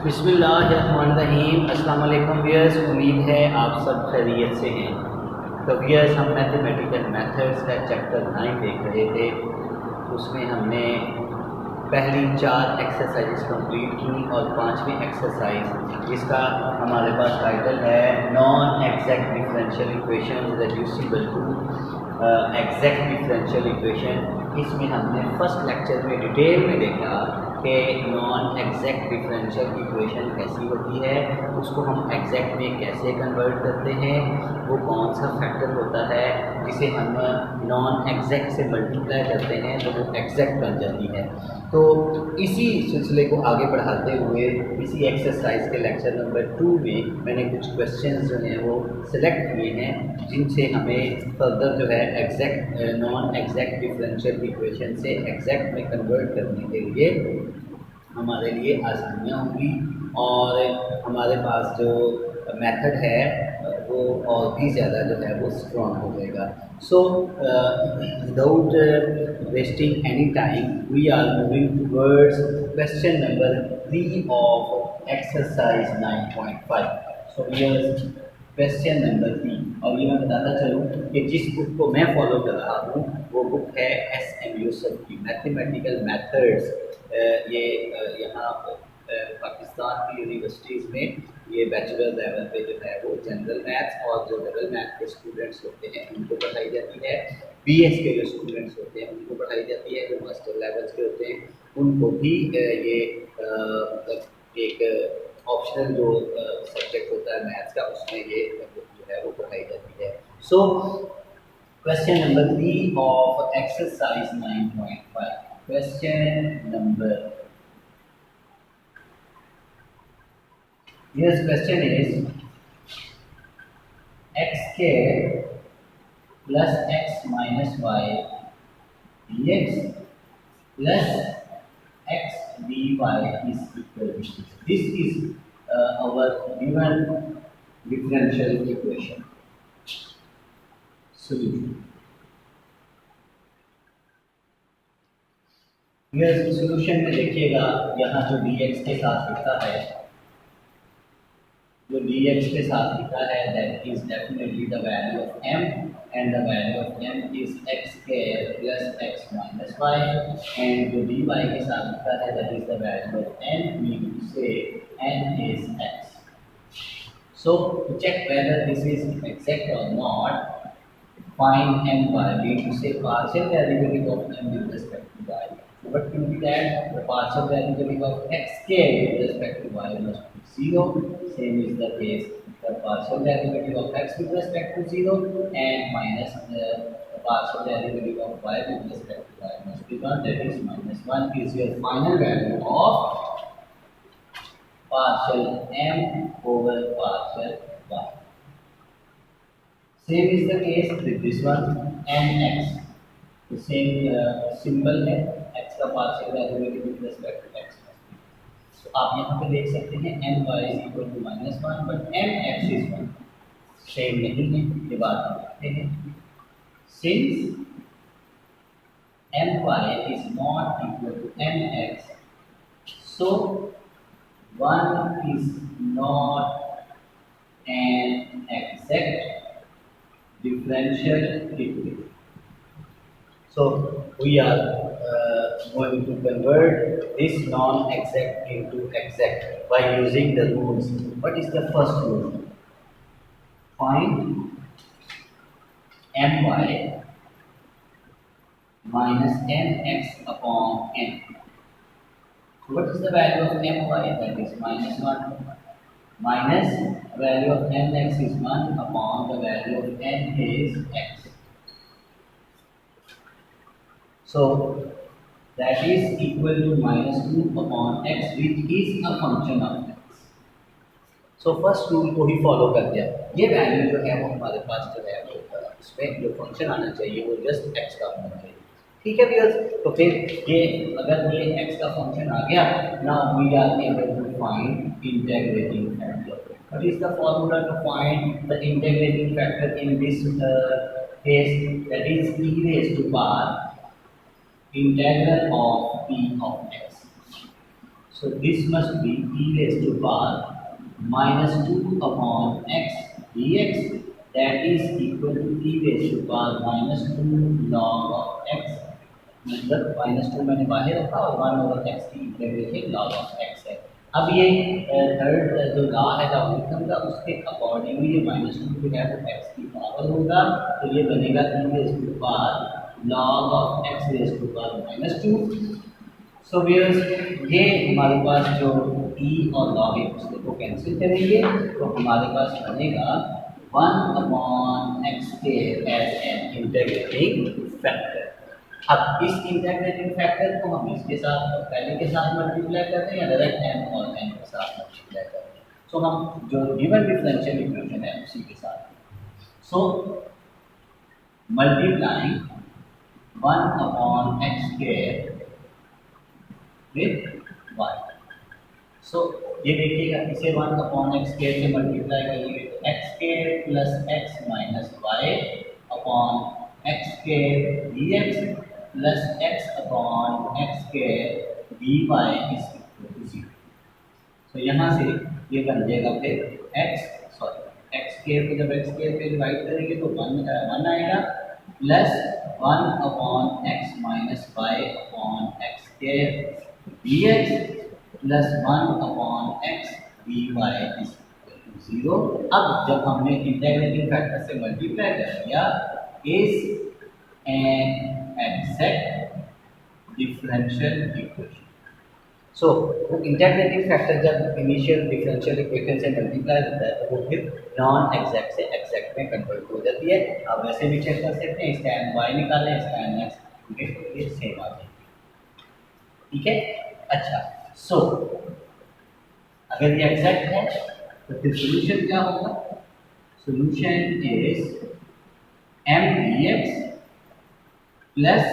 बिस्मिल्लाहिर्रहमानिर्रहीम। अस्सलाम वालेकुम व्यूअर्स, उम्मीद है आप सब खैरियत से हैं। तो व्यूअर्स, हम मैथमेटिकल मेथड्स का चैप्टर 9 देख रहे थे। उसमें हमने पहली 4 एक्सरसाइज कंप्लीट की और 5वीं एक्सरसाइज जिसका हमारे पास टाइटल है non exact differential equation reducible to exact differential equation. इसमें हमने फर्स्ट लेक्चर में डिटेल में देखा कि नॉन एग्जैक्ट डिफरेंशियल इक्वेशन कैसी होती है, उसको हम एग्जैक्ट में कैसे कन्वर्ट करते हैं, वो कौन सा फैक्टर होता है जिसे हम नॉन एग्जैक्ट से मल्टीप्लाई करते हैं तो वो एग्जैक्ट बन जाती है। तो इसी सिलसिले को आगे बढ़ाते हुए इसी एक्सरसाइज के लेक्चर नंबर 2 में मैंने कुछ क्वेश्चंस जो हैं वो सिलेक्ट किए हैं जिनसे हमें फर्दर जो है exact non exact differential equation से एग्जैक्ट में कन्वर्ट करने के लिए हमारे लिए आसानियाँ होंगी और हमारे पास जो मेथड है वो और भी ज़्यादा जो है वो स्ट्रॉन्ग हो जाएगा। So without wasting any time we are moving towards question number 3 of exercise 9.5। So question number 3, और ये मैं बताता चलूँ कि जिस बुक को मैं फॉलो कर रहा हूँ वो बुक है SM यूसुफ की मैथमेटिकल मेथड्स। ये यहाँ पाकिस्तान की यूनिवर्सिटीज़ में ये बैचलर लेवल पे जो है वो जनरल मैथ्स और जो डबल मैथ के स्टूडेंट्स होते हैं उनको पढ़ाई जाती है। BS के जो स्टूडेंट्स होते हैं उनको पढ़ाई जाती है। जो मास्टर लेवल्स के होते हैं उनको भी ये मतलब एक ऑप्शनल जो सब्जेक्ट होता है मैथ्स का उसमें ये जो है वो पढ़ाई जाती है। सो question number 3 of exercise 9.5। Question number, yes, question is x square plus x minus y dx plus x dy is equal to 6. This is our given differential equation solution. यह सॉल्यूशन में देखिएगा यहाँ जो dx के साथ लिखा है, जो dx के साथ लिखा है that is definitely the value of m, and the value of m is x square plus x minus y, and जो dy के साथ लिखा है that is the value of n, meaning to say n is x. So to check whether this is exact or not, find m by, meaning to say partial derivative of m with respect to y. What will be that? The partial derivative of x square with respect to y must be 0. Same is the case. The partial derivative of x with respect to 0 and minus the partial derivative of y with respect to y must be 1. That is minus 1 is your final value of partial m over partial y. Same is the case with this one and x. The same symbol है, x का partial derivative with respect to x. तो आप यहाँ पे देख सकते हैं my is equal to -1 but mx is 1. Same नहीं है, ये बात हम देखते हैं। Since my is not equal to mx, so 1 is not an exact differential equation. So we are going to convert this non-exact into exact by using the rules. What is the first rule? Find my minus mx upon n. So what is the value of my? That is -1. Minus the value of mx is 1 upon the value of n is x. So that is equal to -2 upon x, which is a function of x. So first rule को ही follow कर दिया। ये value जो है वो हमारे पास जो है वो इसमें जो फंक्शन आना चाहिए वो जस्ट x का होना चाहिए। ठीक है व्यूअर्स, तो फिर ये अगर ये x का फंक्शन आ गया, now we are able to find integrating factor. What is the formula to find the integrating factor in this case? That is e raised to power integral of p of x. So this must be e raised to power minus 2 upon x dx, that is equal to e raised to power minus 2 log of x, मतलब minus two मैंने बाहर रखा और one over x की integration log of x है। अब ये third जो लॉ है लॉगरिथम का, उसके अकॉर्डिंगली ये माइनस टू जो है वो एक्स की पावर होगा, तो ये बनेगा e raise to power log of x raise to power minus two. So viewers ये हमारे पास जो e और लॉग एक दूसरे को कैंसिल करेंगे तो हमारे पास बनेगा 1 अपॉन एक्स के एज एन इंटीग्रेटिंग फैक्टर। अब इस इंटीग्रेटिंग फैक्टर को हम इसके साथ पहले के साथ मल्टीप्लाई करते हैं या डायरेक्ट n और n के साथ मल्टीप्लाई करते हैं। सो हम जो गिवन डिफरेंशियल इक्वेशन है उसी के साथ, so multiplying 1 upon x square with 1। So ये देखिएगा, इसे 1 अपॉन एक्स स्क्वायर से मल्टीप्लाई करेंगे तो x square plus x minus y upon x square d x plus x upon x square d y is equal to 0। तो यहाँ से ये बन जाएगा फिर एक्स स्क्वायर को जब एक्स स्क्वायर पे डिवाइड करेंगे तो 1 आएगा plus 1 upon x minus y upon x square d x plus 1 upon x d y is equal to 0। अब जब हमने इंटीग्रेटिंग फैक्टर से मल्टीप्लाई कर दिया is an exact differential equation. So integrating factor जब इनिशियल डिफरेंशियल इक्वेशन से multiply होता है तो वो फिर नॉन एग्जैक्ट से एग्जैक्ट में कन्वर्ट हो जाती है। आप वैसे भी चेक कर सकते हैं, इसका एन वाई निकालें, इसका एन एक्स सेम आ जाएगी। ठीक है, अच्छा सो अगर ये एग्जैक्ट है तो फिर सोल्यूशन क्या होगा? Solution is M d x plus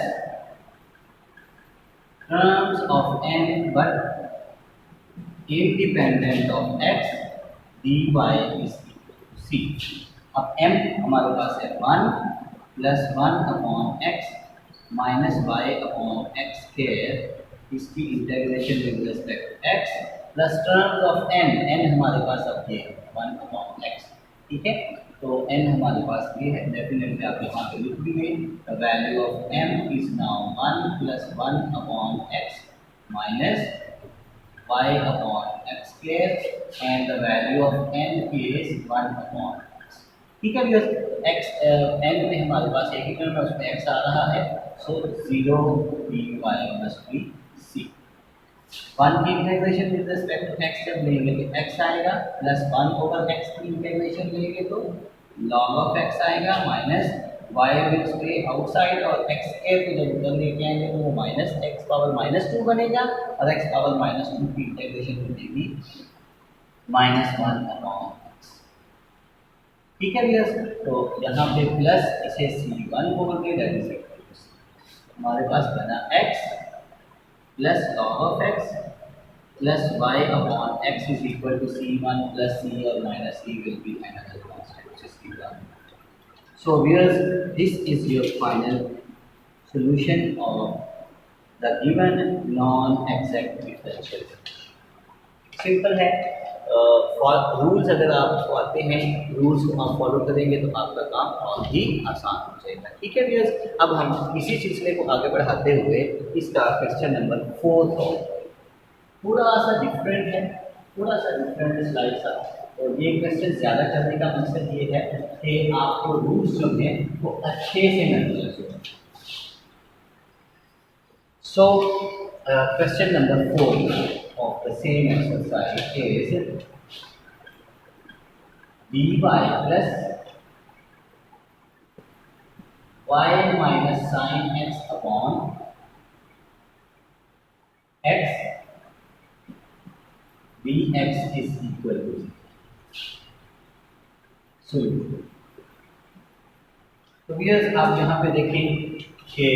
terms of n but independent of x dy is equal to c। अब m हमारे पास है 1 plus 1 upon x minus y upon x square, इसकी integration with respect to x plus terms of n हमारे पास अब ये 1 upon x। ठीक है, तो n हमारे पास ये है, डेफिनेटली आप यहाँ पे लिख देंगे the value of m is now 1 plus 1 upon x minus y upon x square and the value of n is 1 upon x। ठीक है बिकॉज x n में हमारे पास एक ही टर्म है, उसमें x आ रहा है, सो 0 dy मस्ट बी c। 1 की integration with respect to x जब लेंगे तो x आएगा प्लस 1 ओवर x की इंटीग्रेशन लेंगे तो log ऑफ x आएगा minus y will stay outside और x स्क्वायर को जब उधर लेके आएंगे तो वो माइनस x पावर माइनस 2 बनेगा और x पावर माइनस 2 की इंटीग्रेशन हो जाएगी माइनस 1 अपॉन x। ठीक है भैया, तो यहाँ पे प्लस इसे c1 ओवर के दैट इज इक्वल टू हमारे पास बना x plus log of x plus y upon x is equal to c1 plus c और minus c will be another constant which is c1। So viewers, this is your final solution of the given non exact differential equation. Simple है, rules अगर आपको आते हैं, rules को आप follow करेंगे तो आपका काम और भी आसान हो जाएगा। ठीक है व्यूअर्स, अब हम इसी सिलसिले को आगे बढ़ाते हुए इसका क्वेश्चन नंबर 4 सॉल्व करेंगे। थोड़ा सा डिफरेंट है, थोड़ा सा डिफरेंट स्लाइड सा, और ये क्वेश्चन ज़्यादा करने का मकसद ये है कि आपको रूल्स जो हैं वो अच्छे से मेमोराइज हो। सो question number 4 of the same exercise is dy plus y minus sin x upon x dx is equal to 0। तो व्यूअर्स आप यहाँ पे देखें कि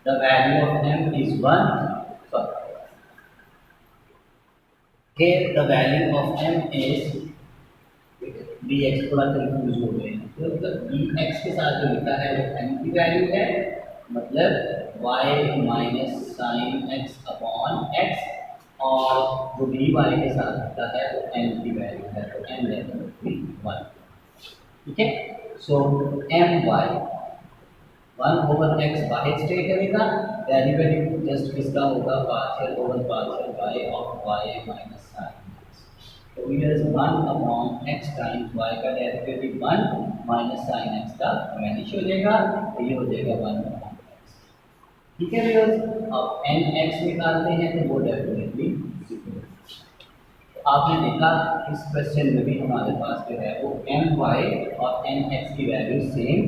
the value of m is 1, sorry, here the value of m is dx, थोड़ा confuse हो गए हैं, तो dx के साथ जो लिखा है वो m की वैल्यू है, मतलब y minus sine x upon x, और जो डी वाई के साथ होता है वो एन की वैल्यू है, तो एन डेफिनेटली 1। ठीक है, सो एम वाई 1/x बाहर स्टे करेगा, डेरिवेटिव जस्ट किसका होगा, partial over partial y of y minus sine x। तो हियर 1/x टाइम्स y का डेरिवेटिव 1 माइनस साइन x का वैनिश हो जाएगा, तो ये हो जाएगा 1/x। ठीक है व्यूअर्स, अब nx निकालते हैं तो वो डेफिनेटली 0। आपने देखा इस क्वेश्चन में भी हमारे पास जो है वो my और nx की वैल्यू सेम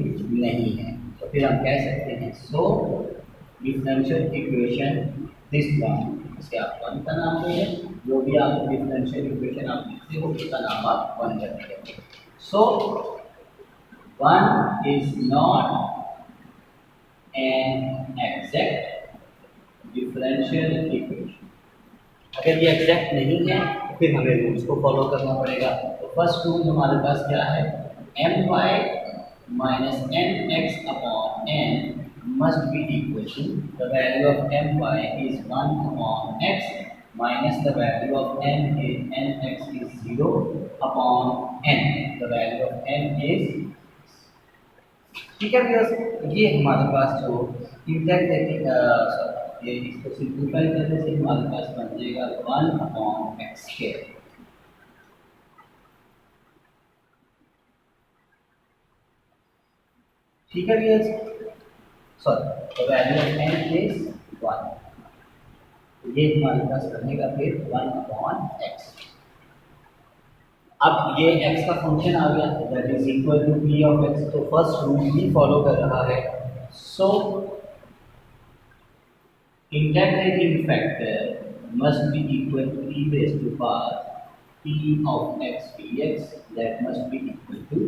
नहीं है, तो फिर हम कह सकते हैं सो डिफरेंशियल इक्वेशन दिस वन, इसे आप वन का नाम देंगे, जो भी आप डिफरेंशियल इक्वेशन आप लिखते हो उसका नाम आप वन कर देंगे। So one is not an exact differential equation. अगर ये एग्जैक्ट नहीं है तो फिर हमें रूल्स को फॉलो करना पड़ेगा। तो फर्स्ट रूल हमारे पास क्या है, M y minus N x upon N must be equal to the value of my is 1 upon x minus the value of nx is 0 upon n, the value of n is। ठीक है viewers, ये हमारे पास जो integrating ये इसको simplify करने से हमारे पास बन जाएगा 1 अपॉन एक्स स्क्वायर। ठीक है viewers, sorry the value of n is 1, ये हमारे पास बनेगा फिर 1 अपॉन x। अब ये x का फंक्शन आ गया, that is equal to p of x, तो फर्स्ट रूल ही फॉलो कर रहा है। So integrating factor must be equal to e raise to power p of x dx, that must be equal to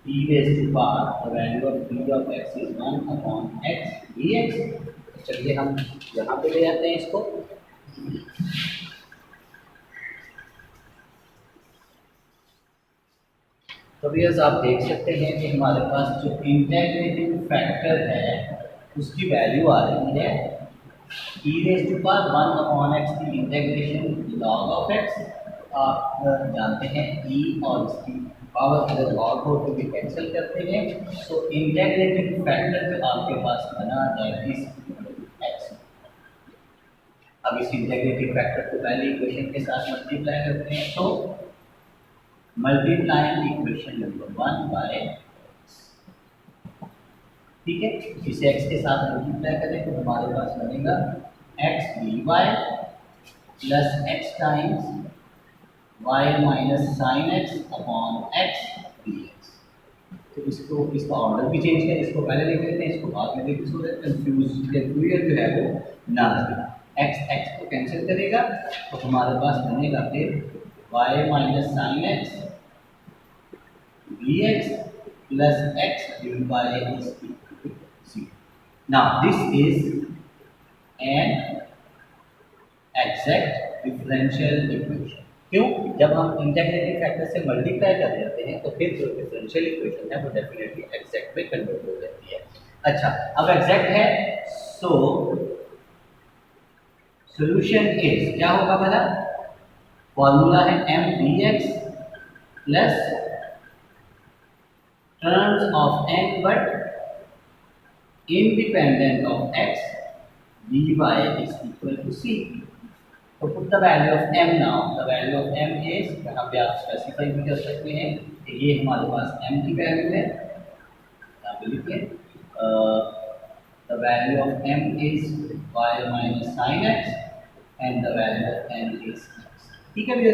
e raised to power the value of p of x is 1 upon x dx। चलिए हम यहाँ पे ले जाते हैं इसको। तो viewers आप देख सकते हैं कि हमारे पास जो इंटीग्रेटिंग फैक्टर है उसकी वैल्यू आ रही है e raised to power 1 upon x की इंटीग्रेशन log of x। आप जानते हैं e और इसकी पावर अगर लॉग हो तो भी कैंसिल करते हैं, सो इंटीग्रेटिंग फैक्टर जो आपके पास बना दैट इज x। अब इस इंटीग्रेटिंग फैक्टर को पहले इक्वेशन के साथ मल्टीप्लाई करते हैं, तो मल्टीप्लाइंग इक्वेशन नंबर 1 बाय, ठीक है, इसे x के साथ मल्टीप्लाई करें तो हमारे पास बनेगा x dy plus x times y minus sine x upon x dx। तो इसको इसका ऑर्डर भी चेंज करें, इसको पहले लिख लेते हैं, इसको बाद में लिख सो कंफ्यूजन जो है वो ना लगे। x को कैंसिल करेगा तो हमारे पास बनेगा फिर y minus sine x dx plus x divide by is equal to 0। Now this is an exact differential equation. क्यों? जब हम इंटीग्रेटिंग फैक्टर से मल्टीप्लाई कर देते हैं तो फिर जो डिफरेंशियल इक्वेशन है वो डेफिनेटली एग्जैक्ट में कन्वर्ट हो जाती है। अच्छा, अब एग्जैक्ट है सो सॉल्यूशन इज क्या होगा भला, फॉर्मूला है m dx plus terms of n but independent of x dy is equal to c। तो put the value of m now, the value of m is, यहाँ पे आप specify भी कर सकते हैं कि ये हमारे पास m की वैल्यू है, यहाँ पे लिखिए the value of m is y minus sine x and the value of n is x। ठीक है भैया,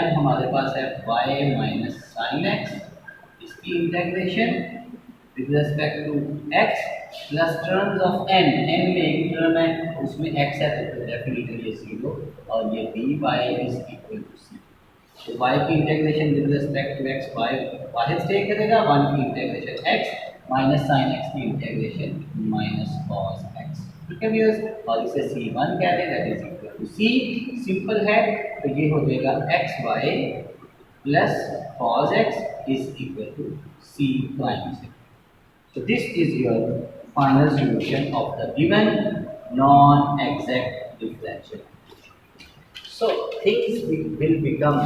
m हमारे पास है y माइनस साइन x, इसकी integration with respect to x plus terms of n में एक टर्म है उसमें x है तो डेफिनेटली 0, और ये dy is equal to c। तो y की integration with respect to x y बाहर स्टे करेगा, 1 की integration x minus sine x की इंटीग्रेशन माइनस cos x। ठीक है व्यूअर्स, और इसे c1 कहते हैं, that is equal to c। Simple है, तो ये हो जाएगा xy plus cos x is equal to c prime से। So this is your final solution of the given non-exact differential. So things will become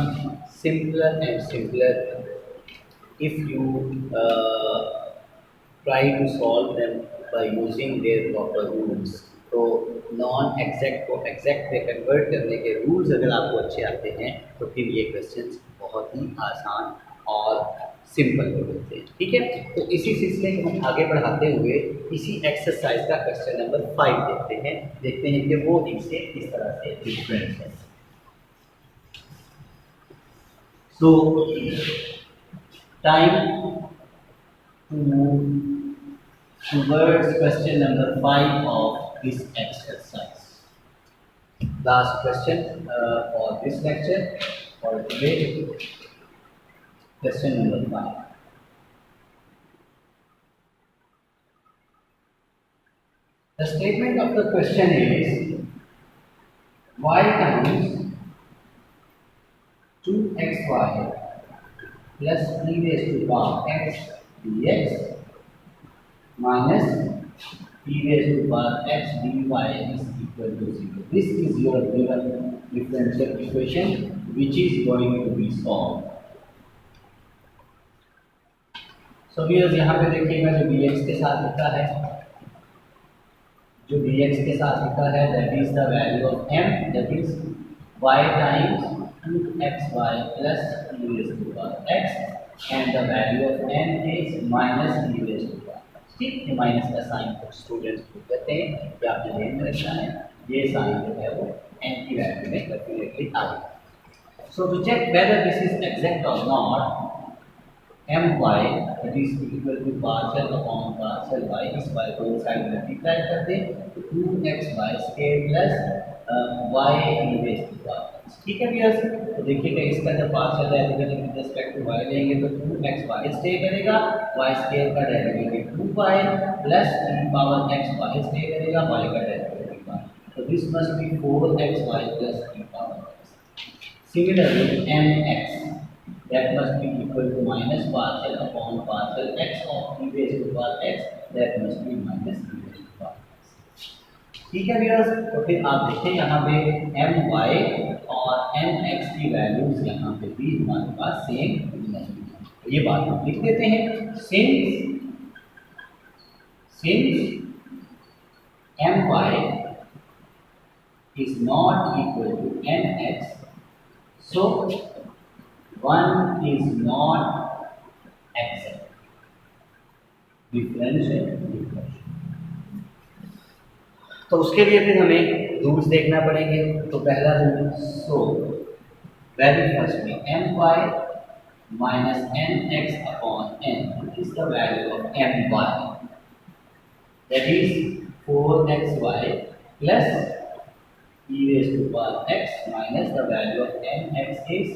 simpler and simpler if you try to solve them by using their proper rules. तो non exact को exact में convert करने के rules अगर आपको अच्छे आते हैं तो फिर ये क्वेश्चंस बहुत ही आसान और सिंपल हो जाते हैं। ठीक है, तो इसी सिलसिले को हम आगे बढ़ाते हुए इसी एक्सरसाइज का क्वेश्चन नंबर 5 देखते हैं कि वो इनसे किस तरह से डिफरेंट है। So, time to move towards question number 5 of this exercise. Last question for this lecture for today. Question number 5. The statement of the question is y times 2xy plus e raised to power x dx minus e raised to power x dy is equal to 0. This is your given differential equation which is going to be solved. So viewers, यहाँ पे देखिएगा जो dx के साथ होता है, जो dx के साथ होता है that is the value of m, that is y times 2xy plus e raised to power x and the value of n is minus e raised to power x. ठीक है, माइनस का sign कुछ students भूल जाते हैं कि आपने ध्यान में रखना है, ये साइन जो है वो n की वैल्यू में डेफिनेटली आएगा। So to check whether this is exact और not, my that is equal to partial upon partial y, इस y को इनसाइड मल्टीप्लाई कर दें तो 2xy square plus y e raise to power x। ठीक है व्यूअर्स, तो देखिएगा इसका जब partial derivative with respect to y लेंगे तो 2xy स्टे करेगा, y स्क्वायर का derivative 2y plus e power x y stay करेगा, y का डेरिवेटिव y, तो this must be 4xy plus e power x। Similarly mx that must be equal to minus partial upon partial x of e raised to power x, that must be minus e raised to power x। ठीक है viewers, तो फिर आप देखें यहाँ पे my और mx की वैल्यूज यहाँ पे भी हमारे पास सेम नहीं है, तो ये बात हम लिख देते हैं। since my is not equal to mx, so 1 is not exact differential equation। तो उसके लिए फिर हमें रूल्स देखना पड़ेंगे। तो पहला रूल, सो वेरी फर्स्ट में my minus nx upon n is the value of my, that is 4xy plus e raised to power x minus the value of nx is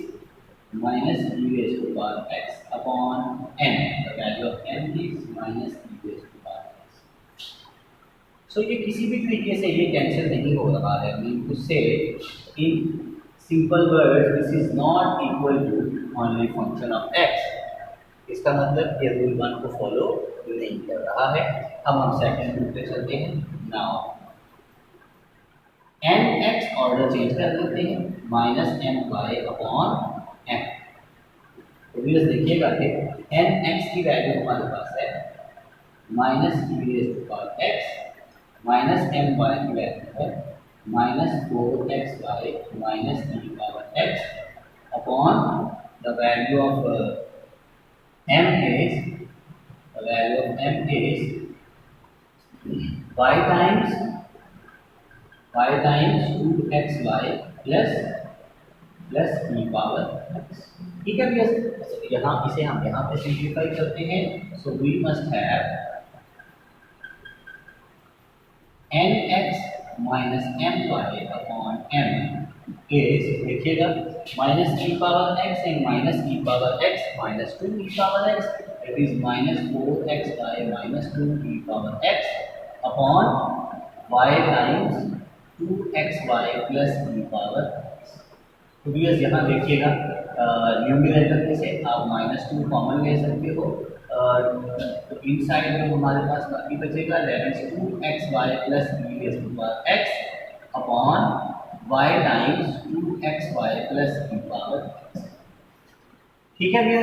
minus e raised to power x upon n, the value of n is minus e raised to power x। So ये किसी भी तरीके से ये cancel नहीं हो रहा है, mean to say in simple word this is not equal to only function of x। इसका मतलब ये रूल 1 को फॉलो नहीं कर रहा है। अब हम सेकंड रूल पे चलते हैं। नाउ nx ऑर्डर चेंज कर देते हैं, माइनस my अपॉन m। तो देखिएगा कि nx की वैल्यू हमारे पास है minus e raise to power x minus my की वैल्यू है minus 4xy minus e power x upon the value of m is y times 2xy plus e power x। ठीक है भैया, यहाँ इसे हम यहाँ पे सिंप्लीफाई करते हैं। So we must have nx minus my upon m is, देखिएगा minus e power x and minus e power x minus 2 e power x, it is minus 4xy minus 2 e power x upon y times 2xy plus e power x। तो viewers यहाँ देखिएगा numerator में से आप -2 common ले सकते हो, तो इनसाइड में हमारे पास बाकी बचेगा that is 2xy plus e raise to power x upon y times 2xy plus e power x। ठीक है भैया,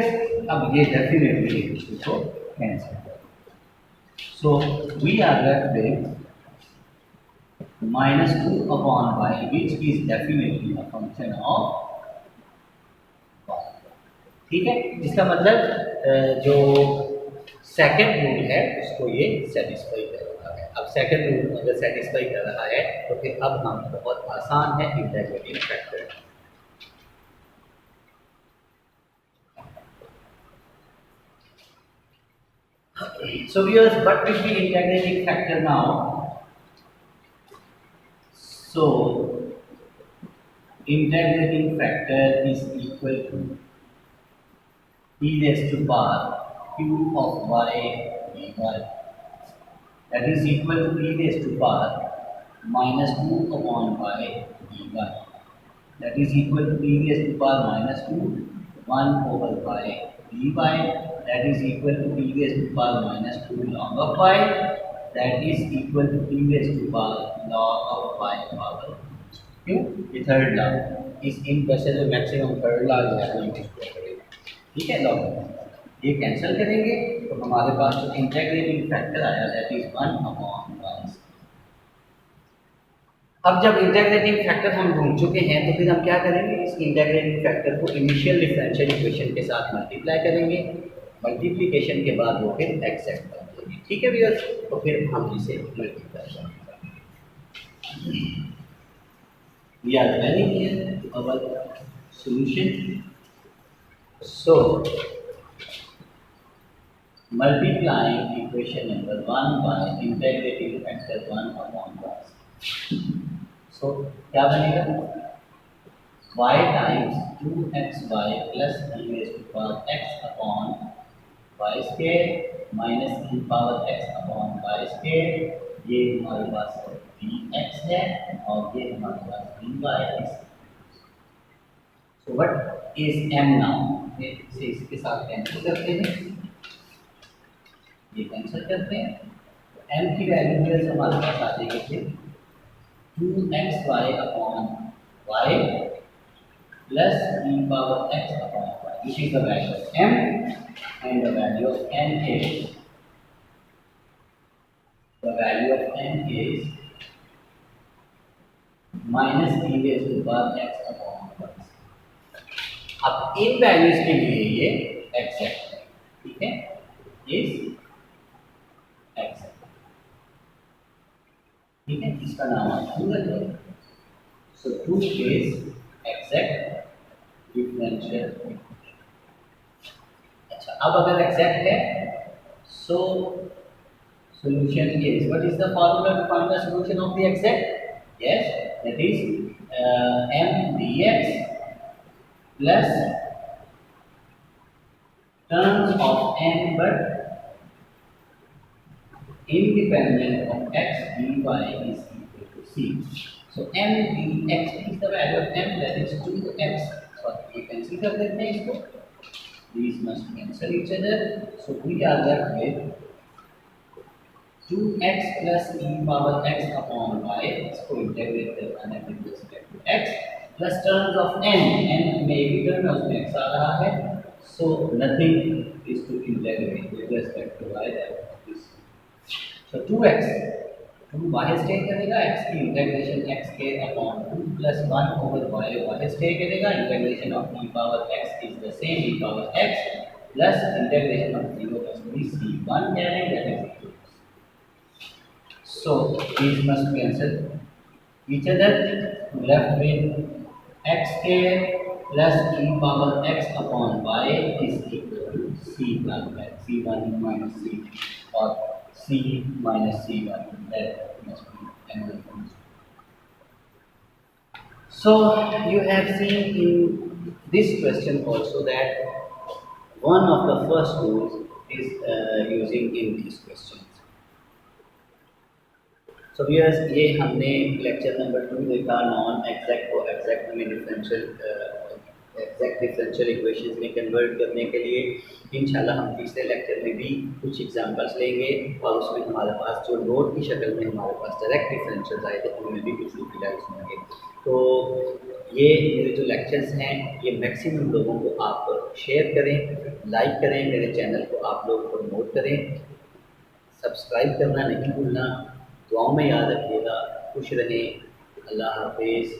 अब ये डेफिनेटली इसको कैंसिल कर, so we are left with -2 upon y which is definitely a function of y। ठीक है, इसका मतलब जो सेकंड रूल है उसको ये सेटिस्फाई कर रहा है। अब सेकंड रूल अगर सेटिस्फाई कर रहा है तो फिर अब हम बहुत आसान है integrating factor. So viewers, what will be integrating factor now? So integrating factor is equal to e raised to power q of y dy, that is equal to e raised to power -2 upon y dy, that is equal to e raised to power -2 1 over y dy, that is equal to e raised to power -2 log of y, that is equal to e raised to power log of y power क्यों, ये third law इस इन वैसे जो maximum third law जो है वो use करेगा। ठीक है, लॉग ये कैंसिल करेंगे तो हमारे पास जो इंटीग्रेटिंग फैक्टर आया दैट इज 1 अपॉन y। अब जब इंटीग्रेटिंग फैक्टर हम ढूंढ चुके हैं तो फिर हम क्या करेंगे, इस इंटीग्रेटिंग फैक्टर को इनिशियल डिफरेंशियल इक्वेशन के साथ मल्टीप्लाई करेंगे, मल्टीप्लिकेशन के बाद वो फिर एक्सेप्ट कर देंगे। ठीक है व्यूअर्स, तो फिर हम इसे मल्टीप्लाई करेंगे। We are very near to our solution. So, multiplying equation number 1 by integrating factor 1 upon y. So, क्या बनेगा? y times 2xy plus e raised to power x upon y square minus e power x upon y square, ये हमारे पास dx है और ये हमारे पास dy है। So what is m now? इसे इसके साथ कैंसिल करते हैं, ये कैंसिल करते हैं, तो m की वैल्यू है हमारे पास आ जाएगी फिर 2xy upon y plus e power x upon y, which is the value of m, and the value of n is minus e raised to power x upon y। अब इन values के लिए ये accept है, ठीक है, is accept, ठीक है, इसका नाम है ट्रूथ है। सो ट्रूथ इज एक्सेप्ट डिफरेंशियल। अच्छा, अब अगर एक्सेप्ट है सो solution is, what is the formula to find the solution of the exact? Yes, that is m dx plus terms of n but independent of x dy is equal to c. So m dx is the value of m, that is 2x, so we cancel कर देते हैं इसको, these must cancel each other, so we are left with 2x plus e power x upon y, इसको integrate करना है with respect to x, plus terms of n में एक term है उसमें x आ रहा है, so nothing is to integrate with respect to y, that is so 2x 2 y stay करेगा, x की इंटीग्रेशन x के upon 2 plus 1 over y stay करेगा, integration of e power x is the same e power x plus integration of 0 plus b c1 क्या है, that is so these must cancel each other, left with x square plus e power x upon y is equal to c plus c1 minus c or c minus c1, that must be another function. So you have seen in this question also that one of the first rules is using in these questions. So viewers, ये हमने lecture number 2 देखा, non exact को exact में differential exact differential equations में convert करने के लिए। इंशाल्लाह हम तीसरे लेक्चर में भी कुछ एग्जांपल्स लेंगे और उसमें हमारे पास जो नोट की शक्ल में हमारे पास डायरेक्ट डिफरेंशियल आए थे उनमें भी कुछ यूटिलाइज होंगे। तो ये मेरे जो लेक्चर्स हैं ये मैक्सिमम लोगों को आप शेयर करें, लाइक करें, मेरे चैनल को आप लोग प्रमोट करें, सब्सक्राइब करना नहीं भूलना। दुआओं में याद रखिएगा। खुश रहें। अल्लाह हाफिज़।